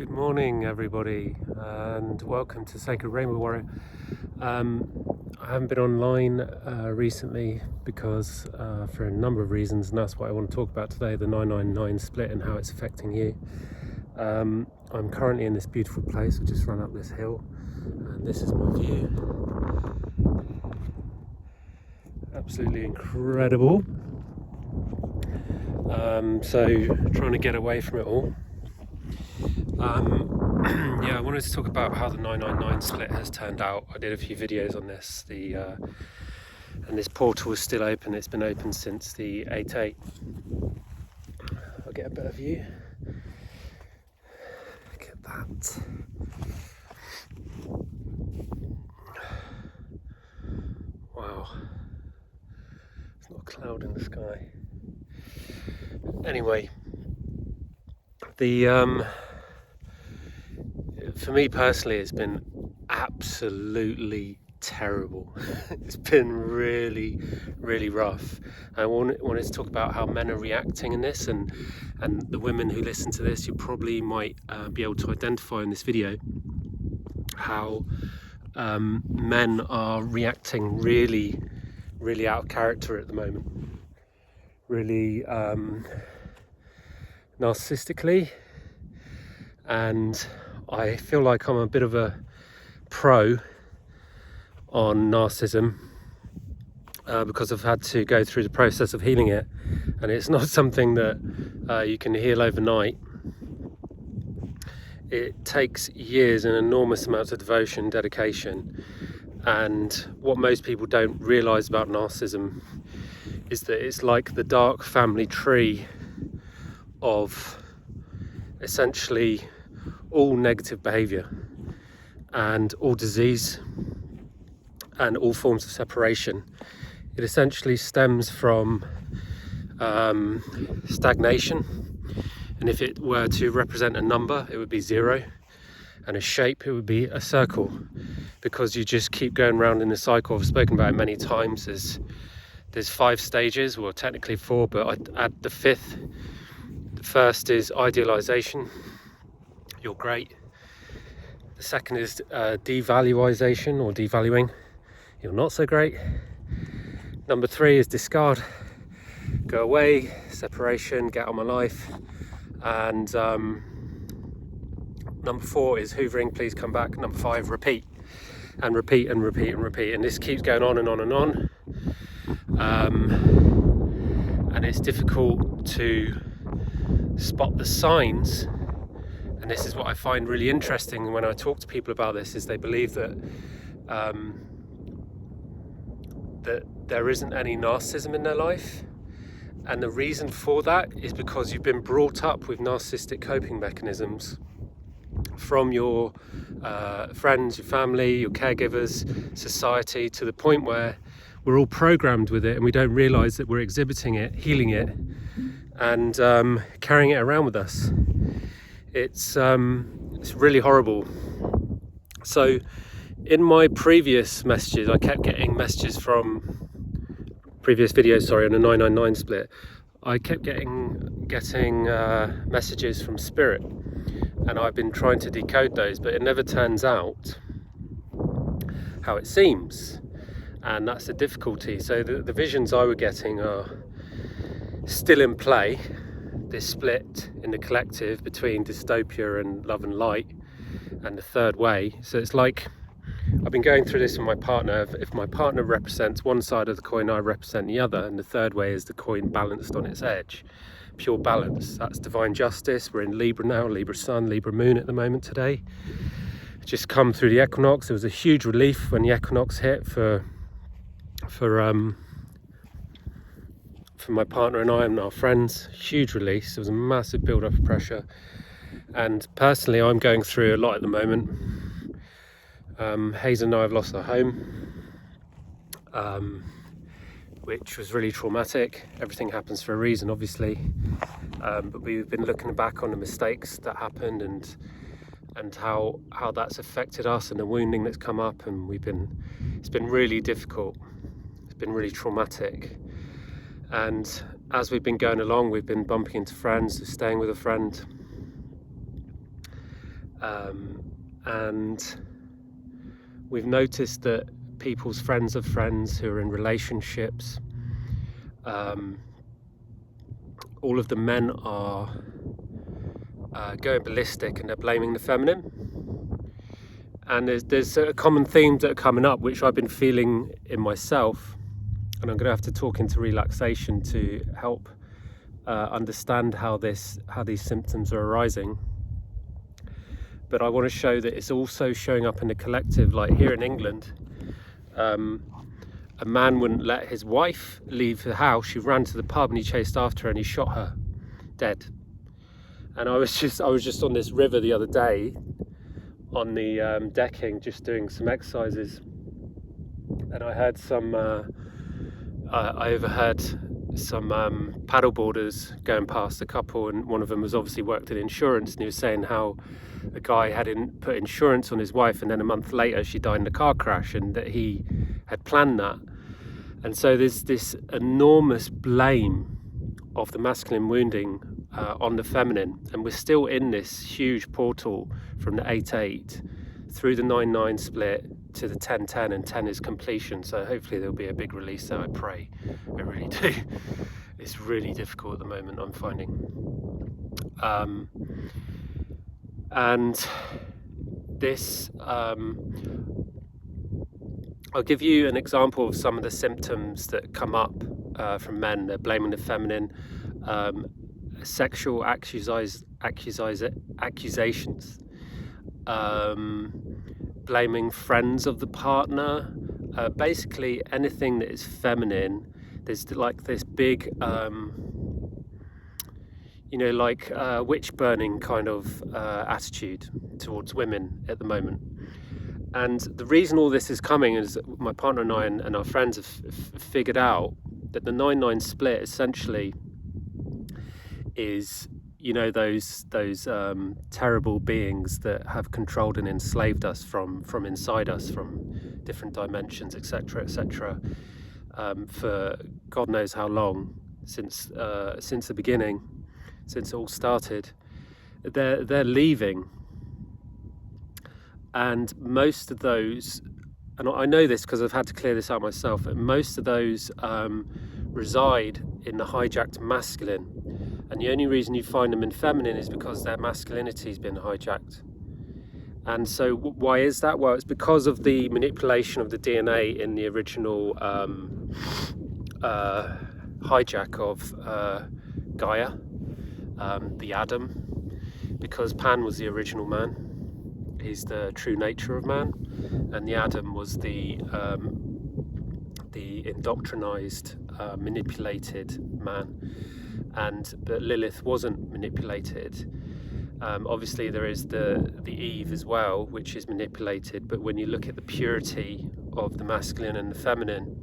Good morning, everybody, and welcome to Sacred Rainbow Warrior. I haven't been online recently because for a number of reasons, and that's what I want to talk about today, the 999 split and how it's affecting you. I'm currently in this beautiful place. I just run up this hill, and this is my view. Absolutely incredible. So trying to get away from it all. Yeah, I wanted to talk about how the 999 split has turned out. I did a few videos on this. And this portal is still open. It's been open since the 8/8. I'll get a better view. Look at that. Wow. There's not a cloud in the sky. Anyway, for me personally, it's been absolutely terrible. It's been really, really rough. I wanted to talk about how men are reacting in this, and the women who listen to this, you probably might be able to identify in this video how men are reacting really, really out of character at the moment. Really narcissistically, and I feel like I'm a bit of a pro on narcissism because I've had to go through the process of healing it, and it's not something that you can heal overnight. It takes years and enormous amounts of devotion, dedication, and what most people don't realize about narcissism is that it's like the dark family tree of essentially all negative behavior and all disease and all forms of separation. It essentially stems from stagnation, and if it were to represent a number, it would be 0, and a shape, it would be a circle, because you just keep going around in the cycle. I've spoken about it many times. There's 5 stages, well technically 4, but I'd add the 5th. The first is idealization. You're great. The second is devaluation or devaluing. You're not so great. Number 3 is discard. Go away, separation, get on my life. And number 4 is hoovering, please come back. Number 5, repeat. And repeat and repeat and repeat. And this keeps going on and on and on. And it's difficult to spot the signs. And this is what I find really interesting when I talk to people about this, is they believe that that there isn't any narcissism in their life. And the reason for that is because you've been brought up with narcissistic coping mechanisms from your friends, your family, your caregivers, society, to the point where we're all programmed with it and we don't realize that we're exhibiting it, healing it, and carrying it around with us. It's really horrible. So in my previous messages, I kept getting messages from previous videos, on the 999 split. I kept getting messages from spirit, and I've been trying to decode those, but it never turns out how it seems, and that's the difficulty. So the visions I were getting are still in play. This split in the collective between dystopia and love and light and the third way. So it's like I've been going through this with my partner. If my partner represents one side of the coin, I represent the other, and the third way is the coin balanced on its edge. Pure balance. That's divine justice. We're in Libra now, Libra sun, Libra moon at the moment today. Just come through the equinox. There was a huge relief when the equinox hit for my partner and I and our friends. Huge release. There was a massive build-up of pressure, and personally I'm going through a lot at the moment. Hayes and I have lost our home, which was really traumatic. Everything happens for a reason, obviously, but we've been looking back on the mistakes that happened and how that's affected us, and the wounding that's come up, and it's been really difficult. It's been really traumatic. And as we've been going along, we've been bumping into friends, staying with a friend, And we've noticed that people's friends of friends who are in relationships, all of the men are going ballistic and they're blaming the feminine. And there's a common themes that are coming up, which I've been feeling in myself, and I'm going to have to talk into relaxation to help understand how these symptoms are arising. But I want to show that it's also showing up in the collective. Like here in England, a man wouldn't let his wife leave the house. She ran to the pub and he chased after her and he shot her dead. And I was just on this river the other day on the decking, just doing some exercises, and I heard I overheard some paddleboarders going past a couple, and one of them was obviously worked in insurance, and he was saying how a guy hadn't put insurance on his wife, and then a month later she died in a car crash, and that he had planned that. And so there's this enormous blame of the masculine wounding on the feminine, and we're still in this huge portal from the 8-8 through the 9-9 split to the 10-10, and 10 is completion. So hopefully there'll be a big release there. I pray, I really do. It's really difficult at the moment, I'm finding. And this, I'll give you an example of some of the symptoms that come up from men. They're blaming the feminine, sexual accusations, blaming friends of the partner, basically anything that is feminine. There's like this big, witch burning kind of attitude towards women at the moment. And the reason all this is coming is that my partner and I and our friends have figured out that the 9-9 split essentially is, those terrible beings that have controlled and enslaved us from inside us, from different dimensions, etc., for God knows how long, since the beginning, since it all started. They're leaving, and most of those, and I know this because I've had to clear this out myself, and most of those reside in the hijacked masculine. And the only reason you find them in feminine is because their masculinity's been hijacked. And so why is that? Well, it's because of the manipulation of the DNA in the original hijack of Gaia, the Adam, because Pan was the original man. He's the true nature of man, and the Adam was the indoctrinized, manipulated man. But Lilith wasn't manipulated. Obviously there is the Eve as well, which is manipulated, but when you look at the purity of the masculine and the feminine,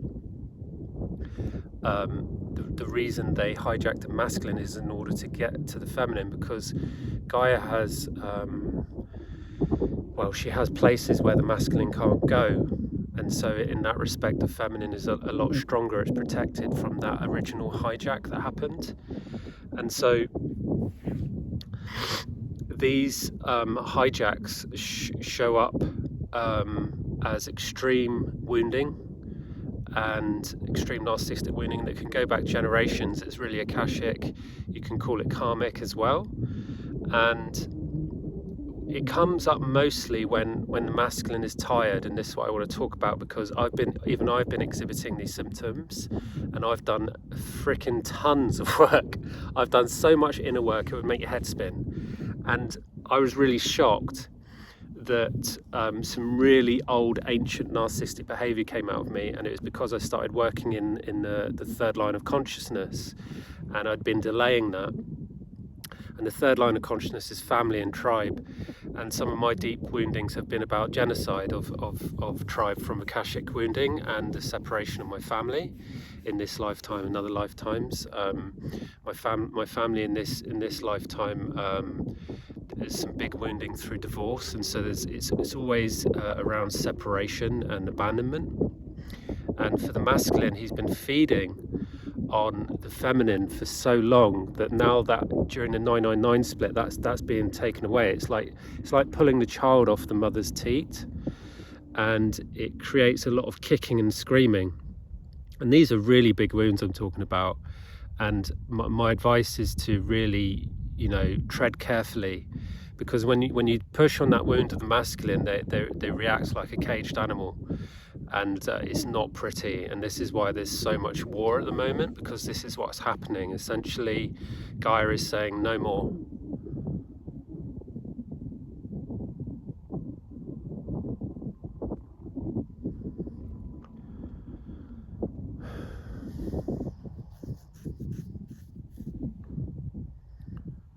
the reason they hijacked the masculine is in order to get to the feminine, because Gaia has she has places where the masculine can't go, and so in that respect the feminine is a lot stronger. It's protected from that original hijack that happened. And so these hijacks show up as extreme wounding and extreme narcissistic wounding that can go back generations. It's really Akashic. You can call it karmic as well. And it comes up mostly when the masculine is tired, and this is what I want to talk about, because I've been exhibiting these symptoms, and I've done freaking tons of work. I've done so much inner work it would make your head spin, and I was really shocked that some really old ancient narcissistic behavior came out of me, and it was because I started working in the third line of consciousness, and I'd been delaying that. And the third line of consciousness is family and tribe. And some of my deep woundings have been about genocide of tribe from Akashic wounding, and the separation of my family in this lifetime and other lifetimes. My family in this lifetime, there's some big wounding through divorce, and so it's always around separation and abandonment. And for the masculine, he's been feeding on the feminine for so long that now that during the 999 split, that's being taken away. It's like pulling the child off the mother's teat, and it creates a lot of kicking and screaming. And these are really big wounds I'm talking about. And my advice is to really, tread carefully, because when you push on that wound of the masculine, they react like a caged animal, and it's not pretty. And this is why there's so much war at the moment, because this is what's happening. Essentially, Gaia is saying no more.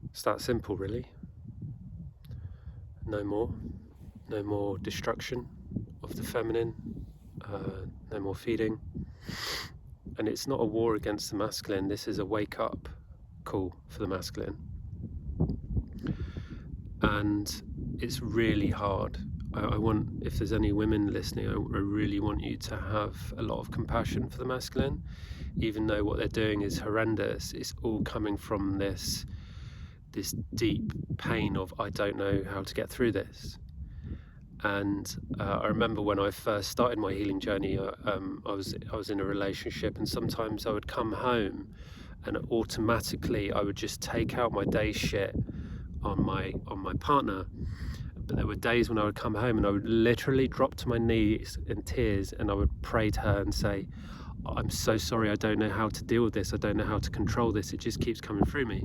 It's that simple, really. No more destruction of the feminine, no more feeding. And it's not a war against the masculine, this is a wake up call for the masculine. And it's really hard. I want, if there's any women listening, I really want you to have a lot of compassion for the masculine, even though what they're doing is horrendous. It's all coming from this deep pain of, I don't know how to get through this. And I remember when I first started my healing journey, I was in a relationship, and sometimes I would come home and automatically I would just take out my day's shit on my partner. But there were days when I would come home and I would literally drop to my knees in tears, and I would pray to her and say, I'm so sorry, I don't know how to deal with this, I don't know how to control this, it just keeps coming through me.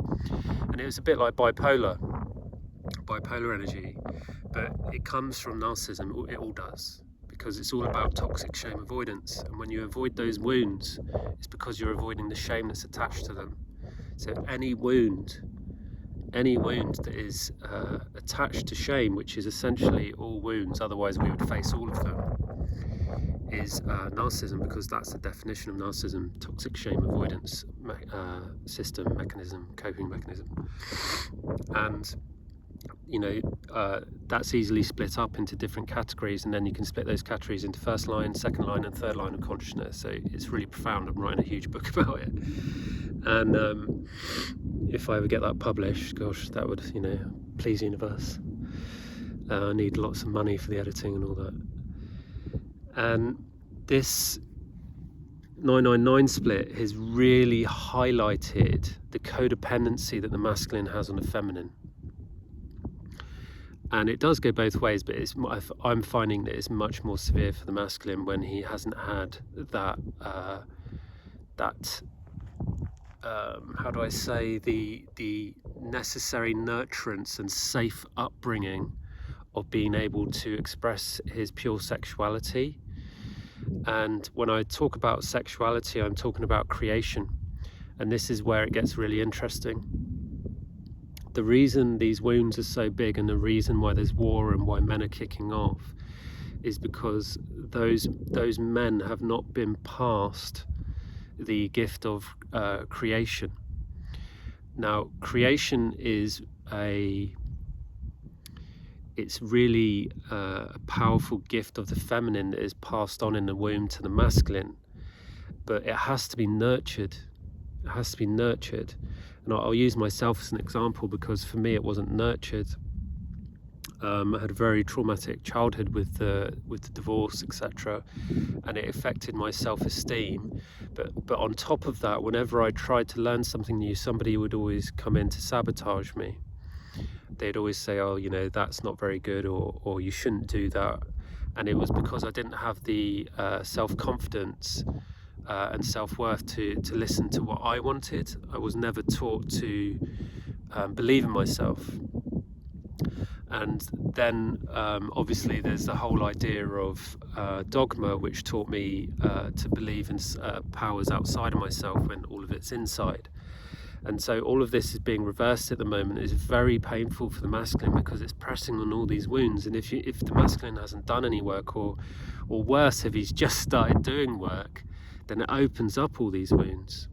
And it was a bit like bipolar energy, but it comes from narcissism. It all does, because it's all about toxic shame avoidance. And when you avoid those wounds, it's because you're avoiding the shame that's attached to them. So any wound that is attached to shame, which is essentially all wounds, otherwise we would face all of them, is narcissism, because that's the definition of narcissism: toxic shame avoidance coping mechanism. And that's easily split up into different categories, and then you can split those categories into first line, second line, and third line of consciousness. So it's really profound. I'm writing a huge book about it, and if I ever get that published, gosh, that would please the universe. I need lots of money for the editing and all that. And this 999 split has really highlighted the codependency that the masculine has on the feminine. And it does go both ways, but I'm finding that it's much more severe for the masculine when he hasn't had that how do I say, the necessary nurturance and safe upbringing of being able to express his pure sexuality. And when I talk about sexuality, I'm talking about creation. And this is where it gets really interesting. The reason these wounds are so big, and the reason why there's war and why men are kicking off, is because those men have not been passed the gift of creation. Now, creation is it's really a powerful gift of the feminine that is passed on in the womb to the masculine, but it has to be nurtured. It has to be nurtured. And I'll use myself as an example, because for me it wasn't nurtured. I had a very traumatic childhood with the divorce, etc., and it affected my self-esteem. But on top of that, whenever I tried to learn something new, somebody would always come in to sabotage me. They'd always say, oh, that's not very good, or you shouldn't do that. And it was because I didn't have the self-confidence and self-worth to listen to what I wanted. I was never taught to believe in myself. And then obviously there's the whole idea of dogma, which taught me to believe in powers outside of myself when all of it's inside. And so all of this is being reversed at the moment. It's very painful for the masculine, because it's pressing on all these wounds. And if the masculine hasn't done any work, or worse, if he's just started doing work, then it opens up all these wounds.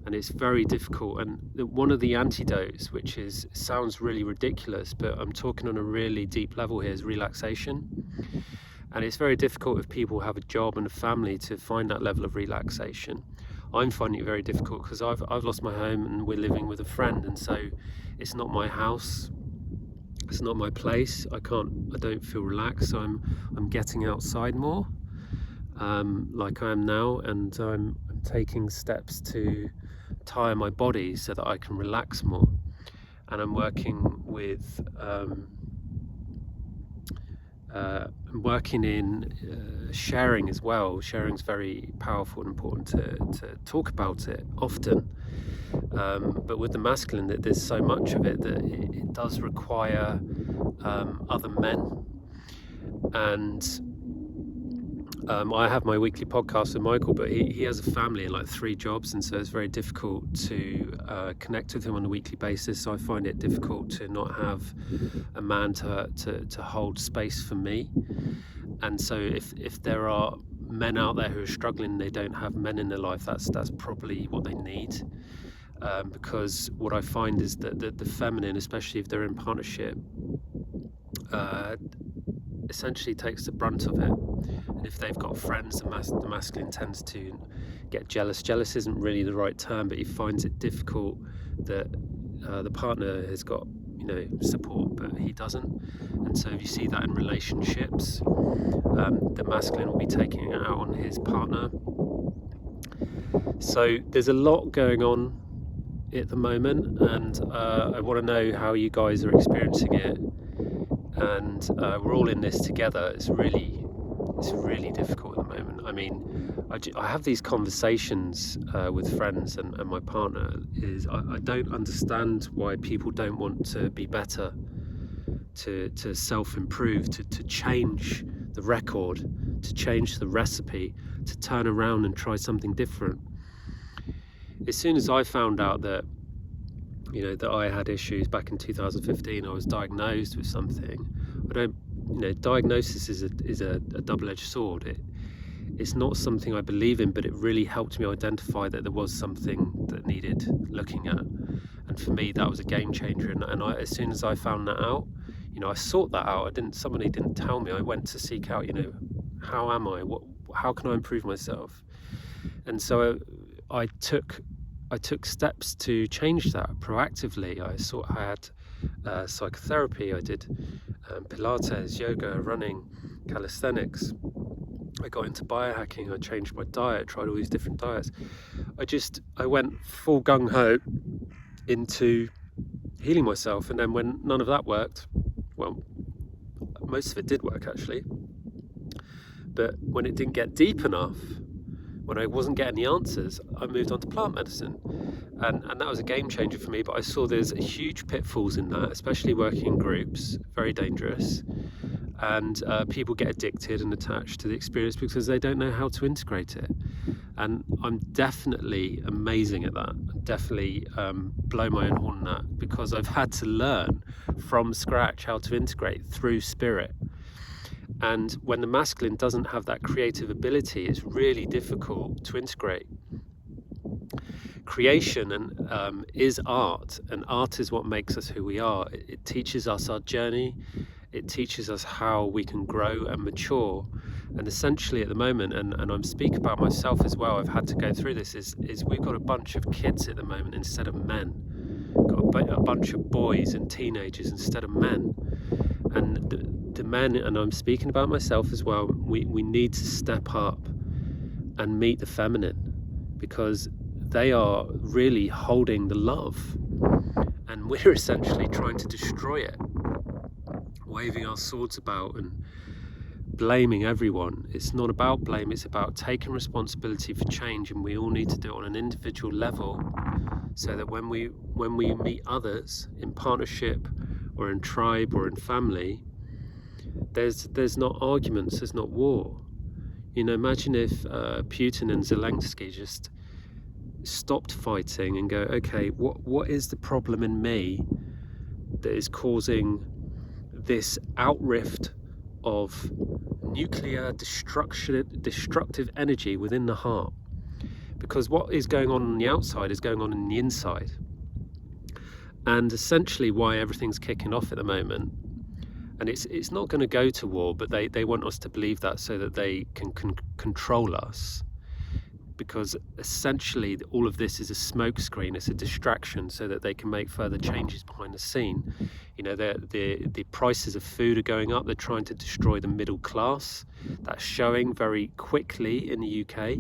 And it's very difficult. And one of the antidotes, which sounds really ridiculous, but I'm talking on a really deep level here, is relaxation. And it's very difficult if people have a job and a family to find that level of relaxation. I'm finding it very difficult because I've lost my home and we're living with a friend, and so it's not my house, it's not my place. I don't feel relaxed, so I'm getting outside more, like I am now, and I'm taking steps to tire my body so that I can relax more. And I'm working with I'm working in sharing as well. Sharing is very powerful and important to talk about it often. But with the masculine, that there's so much of it that it does require other men. And I have my weekly podcast with Michael, but he has a family and like 3 jobs, and so it's very difficult to connect with him on a weekly basis. So I find it difficult to not have a man to hold space for me. And so if there are men out there who are struggling, they don't have men in their life, that's probably what they need. Because what I find is that the feminine, especially if they're in partnership, essentially takes the brunt of it. And if they've got friends, the masculine tends to get jealous. Jealous isn't really the right term, but he finds it difficult that the partner has got, support, but he doesn't. And so if you see that in relationships, the masculine will be taking it out on his partner. So there's a lot going on at the moment, and I want to know how you guys are experiencing it. And we're all in this together. It's really difficult at the moment. I mean, I have these conversations with friends and my partner. I don't understand why people don't want to be better, to self-improve, to change the record, to change the recipe, to turn around and try something different. As soon as I found out that that I had issues back in 2015, I was diagnosed with something. Diagnosis is a double-edged sword. It's not something I believe in, but it really helped me identify that there was something that needed looking at. And for me, that was a game changer. And as soon as I found that out, I sought that out. Somebody didn't tell me. I went to seek out, how am I? How can I improve myself? And so I took steps to change that proactively. I had psychotherapy. I did Pilates, yoga, running, calisthenics. I got into biohacking. I changed my diet, tried all these different diets. I went full gung-ho into healing myself. And then when none of that worked, well, most of it did work actually, but when it didn't get deep enough, when I wasn't getting the answers, I moved on to plant medicine. And that was a game changer for me, but I saw there's huge pitfalls in that, especially working in groups, very dangerous. And people get addicted and attached to the experience because they don't know how to integrate it. And I'm definitely amazing at that. I definitely blow my own horn on that, because I've had to learn from scratch how to integrate through spirit. And when the masculine doesn't have that creative ability, it's really difficult to integrate. Creation is art, and art is what makes us who we are. It teaches us our journey. It teaches us how we can grow and mature. And essentially at the moment, and I'm speaking about myself as well, I've had to go through this, is we've got a bunch of kids at the moment instead of men. Got a bunch of boys and teenagers instead of men. And the men, and I'm speaking about myself as well, we need to step up and meet the feminine, because they are really holding the love, and we're essentially trying to destroy it, waving our swords about and blaming everyone. It's not about blame, it's about taking responsibility for change, and we all need to do it on an individual level, so that when we meet others in partnership or in tribe or in family, there's not arguments, there's not war. Imagine if Putin and Zelensky just stopped fighting and go, okay, what is the problem in me that is causing this outrift of nuclear destructive energy within the heart? Because what is going on the outside is going on in the inside. And essentially why everything's kicking off at the moment, and it's not going to go to war, but they want us to believe that so that they can control us. because essentially all of this is a smokescreen. It's a distraction so that they can make further changes behind the scene. You know, the prices of food are going up. They're trying to destroy the middle class. That's showing very quickly in the UK.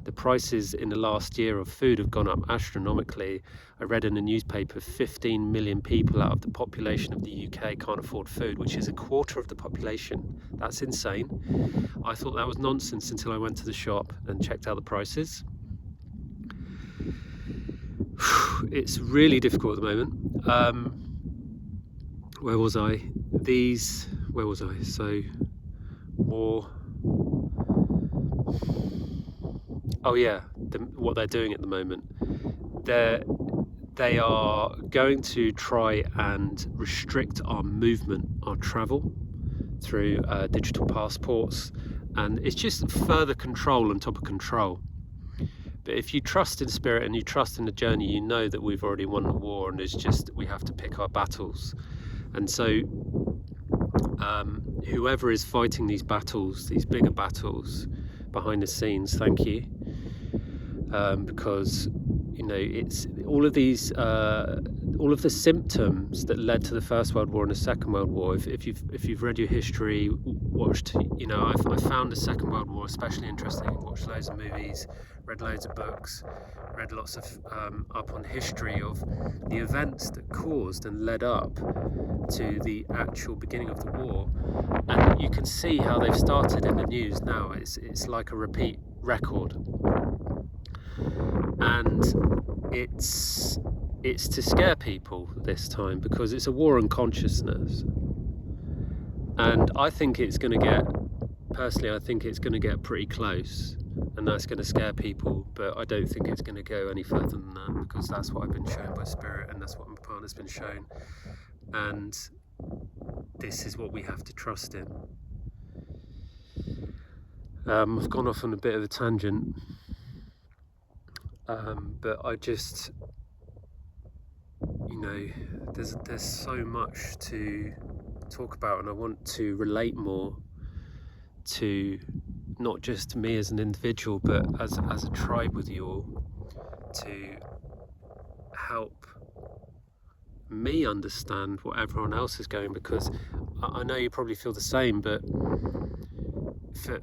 The prices in the last year of food have gone up astronomically. I read in the newspaper 15 million people out of the population of the UK can't afford food, which is a quarter of the population. That's insane. I thought that was nonsense until I went to the shop and checked out the prices. It's really difficult at the moment. Where was I? So, war. Oh yeah, what they're doing at the moment. They are going to try and restrict our movement, our travel, through digital passports, and it's just further control on top of control. But if you trust in spirit and you trust in the journey, you know that we've already won the war, and it's just we have to pick our battles. And so whoever is fighting these battles, these bigger battles behind the scenes, thank you, because you know it's all of these all of the symptoms that led to the First World War and the Second World War. If you've read your history, watched, you know, I found the Second World War especially interesting. Watched loads of movies, read loads of books, read lots of up on history of the events that caused and led up to the actual beginning of the war, and you can see how they've started in the news now. It's like a repeat record, and it's to scare people this time because it's a war on consciousness. And I think it's going to get, personally, I think it's going to get pretty close, and that's going to scare people, but I don't think it's going to go any further than that, because that's what I've been shown by spirit, and that's what my partner's been shown, and this is what we have to trust in. I've gone off on a bit of a tangent, but I just, you know, there's so much to talk about, and I want to relate more to not just me as an individual, but as a tribe with you all, to help me understand what everyone else is going, because I know you probably feel the same, but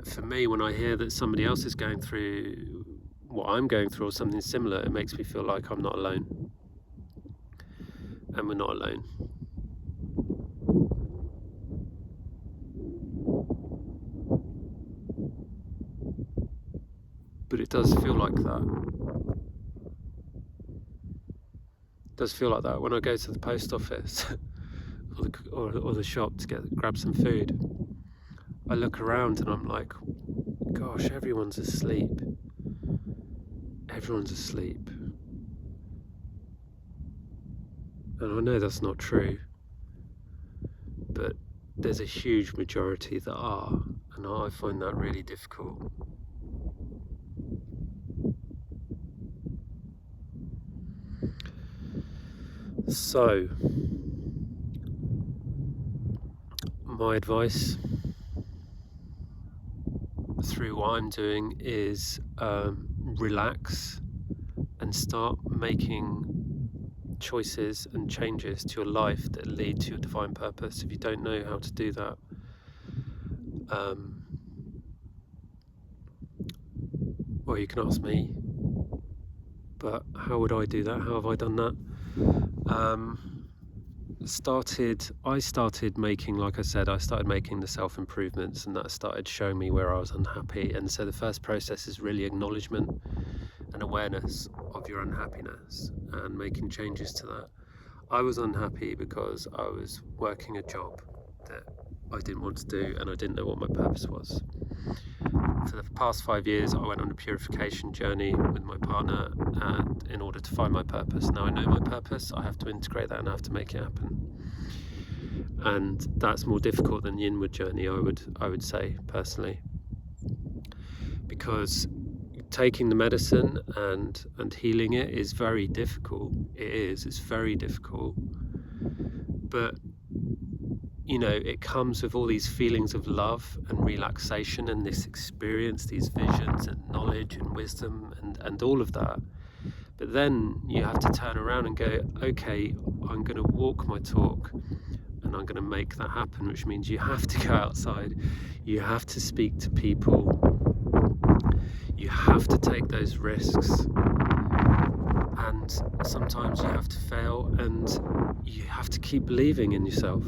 for me, when I hear that somebody else is going through what I'm going through or something similar, it makes me feel like I'm not alone, and we're not alone. But it does feel like that. It does feel like that when I go to the post office or the shop to grab some food. I look around and I'm like, gosh, everyone's asleep. Everyone's asleep. And I know that's not true, but there's a huge majority that are, and I find that really difficult. So, my advice through what I'm doing is relax and start making choices and changes to your life that lead to your divine purpose. If you don't know how to do that, well, you can ask me, but how would I do that? How have I done that? I started making, like I said, I started making the self-improvements, and that started showing me where I was unhappy. And so the first process is really acknowledgement and awareness of your unhappiness and making changes to that. I was unhappy because I was working a job that I didn't want to do, and I didn't know what my purpose was. For the past 5 years, I went on a purification journey with my partner, and in order to find my purpose. Now I know my purpose, I have to integrate that and I have to make it happen. And that's more difficult than the inward journey, I would say, personally. Because taking the medicine and healing it is very difficult. It's very difficult. But you know, it comes with all these feelings of love and relaxation and this experience, these visions and knowledge and wisdom and all of that. But then you have to turn around and go, okay, I'm going to walk my talk and I'm going to make that happen, which means you have to go outside, you have to speak to people, you have to take those risks, and sometimes you have to fail, and you have to keep believing in yourself.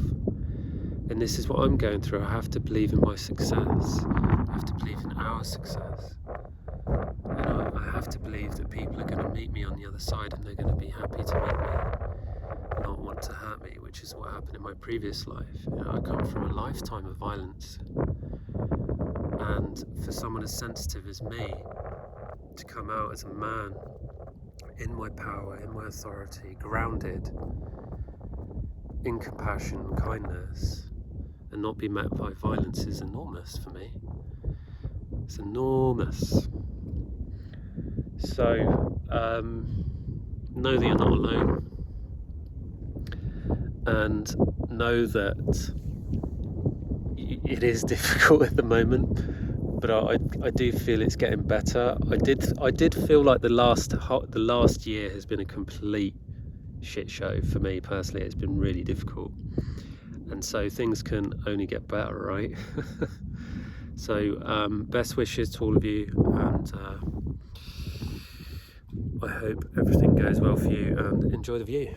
And this is what I'm going through. I have to believe in my success. I have to believe in our success. And I have to believe that people are going to meet me on the other side and they're going to be happy to meet me, not want to hurt me, which is what happened in my previous life. You know, I come from a lifetime of violence. And for someone as sensitive as me to come out as a man in my power, in my authority, grounded in compassion and kindness, and not be met by violence is enormous for me. It's enormous. So know that you're not alone, and know that it is difficult at the moment, but I do feel it's getting better. I did feel like the last year has been a complete shit show for me personally. It's been really difficult, and so things can only get better, right? So best wishes to all of you, and I hope everything goes well for you, and enjoy the view.